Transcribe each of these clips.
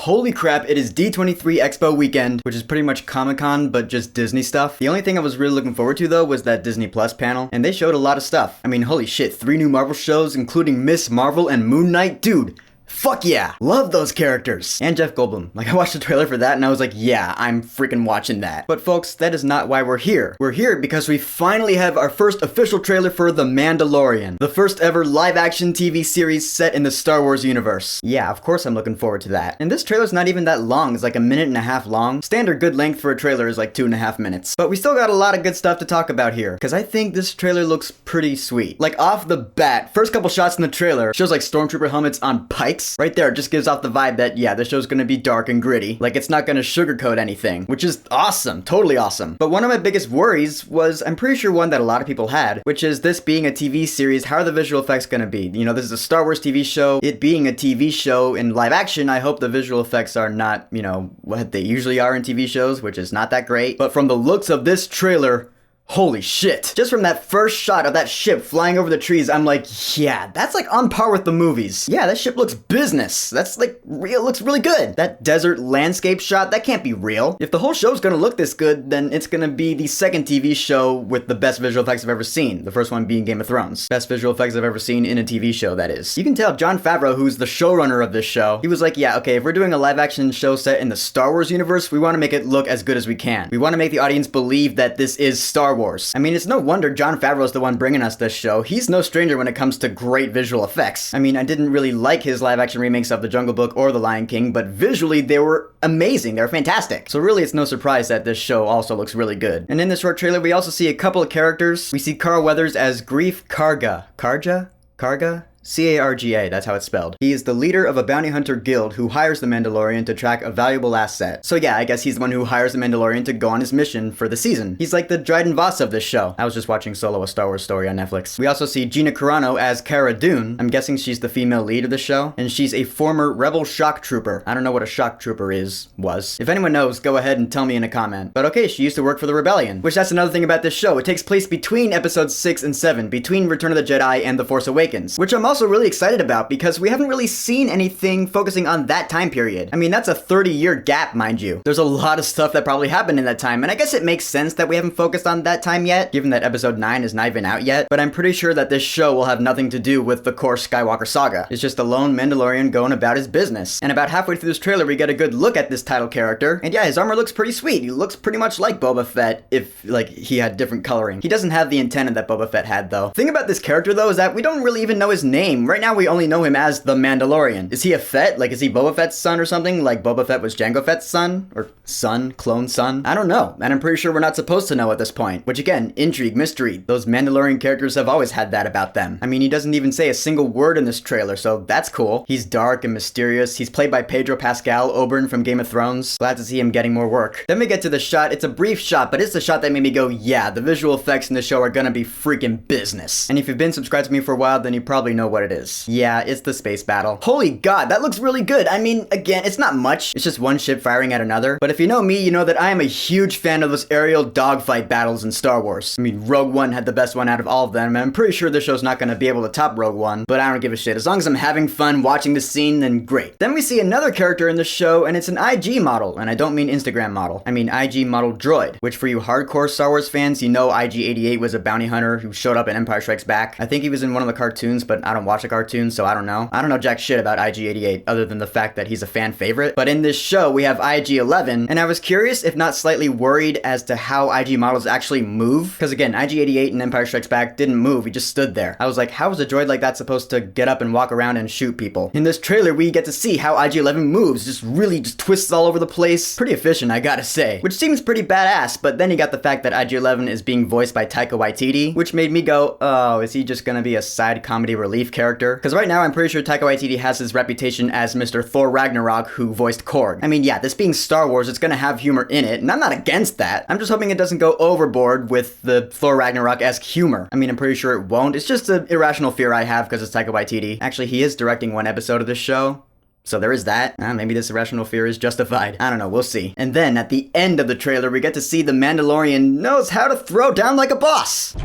Holy crap, it is D23 Expo weekend, which is pretty much Comic-Con, but just Disney stuff. The only thing I was really looking forward to, though, was that Disney Plus panel, and they showed a lot of stuff. I mean, holy shit, 3 new Marvel shows, including Miss Marvel and Moon Knight. Dude, fuck yeah! Love those characters! And Jeff Goldblum. Like, I watched the trailer for that and I was like, yeah, I'm freaking watching that. But folks, that is not why we're here. We're here because we finally have our first official trailer for The Mandalorian, the first ever live-action TV series set in the Star Wars universe. Yeah, of course I'm looking forward to that. And this trailer's not even that long. It's like 1.5 minutes long. Standard good length for a trailer is like 2.5 minutes. But we still got a lot of good stuff to talk about here, because I think this trailer looks pretty sweet. Like, off the bat, first couple shots in the trailer shows like stormtrooper helmets on pikes. Right there, it just gives off the vibe that, yeah, the show's gonna be dark and gritty. Like, it's not gonna sugarcoat anything, which is awesome, totally awesome. But one of my biggest worries was, I'm pretty sure one that a lot of people had, which is this being a TV series, how are the visual effects gonna be? You know, this is a Star Wars TV show. It being a TV show in live action, I hope the visual effects are not, you know, what they usually are in TV shows, which is not that great. But from the looks of this trailer, holy shit. Just from that first shot of that ship flying over the trees, I'm like, yeah, that's like on par with the movies. Yeah, that ship looks business. That's like real, looks really good. That desert landscape shot, that can't be real. If the whole show's gonna look this good, then it's gonna be the second TV show with the best visual effects I've ever seen. The first one being Game of Thrones. Best visual effects I've ever seen in a TV show, that is. You can tell Jon Favreau, who's the showrunner of this show, he was like, yeah, okay, if we're doing a live action show set in the Star Wars universe, we wanna make it look as good as we can. We wanna make the audience believe that this is Star Wars. I mean, it's no wonder Jon Favreau's the one bringing us this show. He's no stranger when it comes to great visual effects. I mean, I didn't really like his live-action remakes of The Jungle Book or The Lion King, but visually they were amazing. They were fantastic. So really, it's no surprise that this show also looks really good. And in this short trailer, we also see a couple of characters. We see Carl Weathers as Greef Karga. Karga? C-A-R-G-A, that's how it's spelled. He is the leader of a bounty hunter guild who hires the Mandalorian to track a valuable asset. So yeah, I guess he's the one who hires the Mandalorian to go on his mission for the season. He's like the Dryden Voss of this show. I was just watching Solo: A Star Wars Story on Netflix. We also see Gina Carano as Cara Dune. I'm guessing she's the female lead of the show, and she's a former rebel shock trooper. I don't know what a shock trooper was. If anyone knows, go ahead and tell me in a comment. But okay, she used to work for the Rebellion, which that's another thing about this show. It takes place between episodes 6 and 7, between Return of the Jedi and The Force Awakens, which I'm also really excited about because we haven't really seen anything focusing on that time period. I mean, that's a 30-year gap, mind you. There's a lot of stuff that probably happened in that time, and I guess it makes sense that we haven't focused on that time yet, given that episode 9 is not even out yet, but I'm pretty sure that this show will have nothing to do with the core Skywalker saga. It's just a lone Mandalorian going about his business. And about halfway through this trailer, we get a good look at this title character, and yeah, his armor looks pretty sweet. He looks pretty much like Boba Fett if, like, he had different coloring. He doesn't have the antenna that Boba Fett had, though. The thing about this character, though, is that we don't really even know his name. Right now, we only know him as the Mandalorian. Is he a Fett? Like, is he Boba Fett's son or something? Like Boba Fett was Jango Fett's son? Or son? Clone son? I don't know. And I'm pretty sure we're not supposed to know at this point. Which again, intrigue, mystery. Those Mandalorian characters have always had that about them. I mean, he doesn't even say a single word in this trailer, so that's cool. He's dark and mysterious. He's played by Pedro Pascal, Oberyn from Game of Thrones. Glad to see him getting more work. Then we get to the shot. It's a brief shot, but it's the shot that made me go, yeah, the visual effects in the show are gonna be freaking business. And if you've been subscribed to me for a while, then you probably know what it is. Yeah, it's the space battle. Holy god, that looks really good. I mean, again, it's not much. It's just one ship firing at another. But if you know me, you know that I am a huge fan of those aerial dogfight battles in Star Wars. I mean, Rogue One had the best one out of all of them, and I'm pretty sure this show's not gonna be able to top Rogue One, but I don't give a shit. As long as I'm having fun watching the scene, then great. Then we see another character in the show, and it's an IG model, and I don't mean Instagram model. I mean IG model droid, which for you hardcore Star Wars fans, you know IG-88 was a bounty hunter who showed up in Empire Strikes Back. I think he was in one of the cartoons, but I don't watch the cartoons, so I don't know. I don't know jack shit about IG-88 other than the fact that he's a fan favorite. But in this show, we have IG-11, and I was curious, if not slightly worried, as to how IG models actually move. Because again, IG-88 in Empire Strikes Back didn't move, he just stood there. I was like, how is a droid like that supposed to get up and walk around and shoot people? In this trailer, we get to see how IG-11 moves, just twists all over the place. Pretty efficient, I gotta say. Which seems pretty badass, but then you got the fact that IG-11 is being voiced by Taika Waititi, which made me go, oh, is he just gonna be a side comedy relief character? Because right now, I'm pretty sure Taika Waititi has his reputation as Mr. Thor Ragnarok, who voiced Korg. I mean, yeah, this being Star Wars, it's gonna have humor in it, and I'm not against that. I'm just hoping it doesn't go overboard with the Thor Ragnarok-esque humor. I mean, I'm pretty sure it won't. It's just an irrational fear I have because it's Taika Waititi. Actually, he is directing one episode of this show, so there is that. Maybe this irrational fear is justified. I don't know, we'll see. And then, at the end of the trailer, we get to see the Mandalorian knows how to throw down like a boss.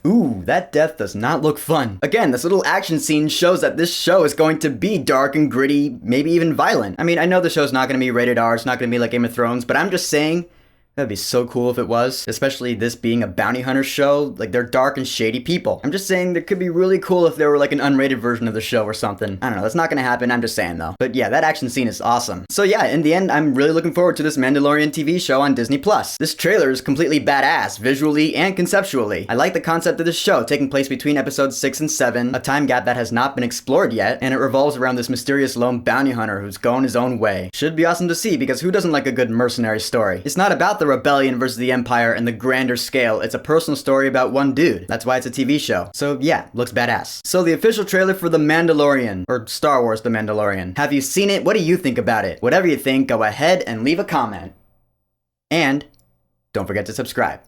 Ooh, that death does not look fun. Again, this little action scene shows that this show is going to be dark and gritty, maybe even violent. I mean, I know the show's not going to be rated R, it's not going to be like Game of Thrones, but I'm just saying, that'd be so cool if it was, especially this being a bounty hunter show. Like, they're dark and shady people. I'm just saying that could be really cool if there were like an unrated version of the show or something. I don't know, that's not gonna happen, I'm just saying though. But yeah, that action scene is awesome. So yeah, in the end, I'm really looking forward to this Mandalorian TV show on Disney+. This trailer is completely badass, visually and conceptually. I like the concept of this show, taking place between episodes 6 and 7, a time gap that has not been explored yet, and it revolves around this mysterious lone bounty hunter who's going his own way. Should be awesome to see, because who doesn't like a good mercenary story? It's not about the rebellion versus the Empire and the grander scale, it's a personal story about one dude. That's why it's a TV show. So yeah, looks badass. So the official trailer for The Mandalorian, or Star Wars The Mandalorian. Have you seen it? What do you think about it? Whatever you think, go ahead and leave a comment. And don't forget to subscribe.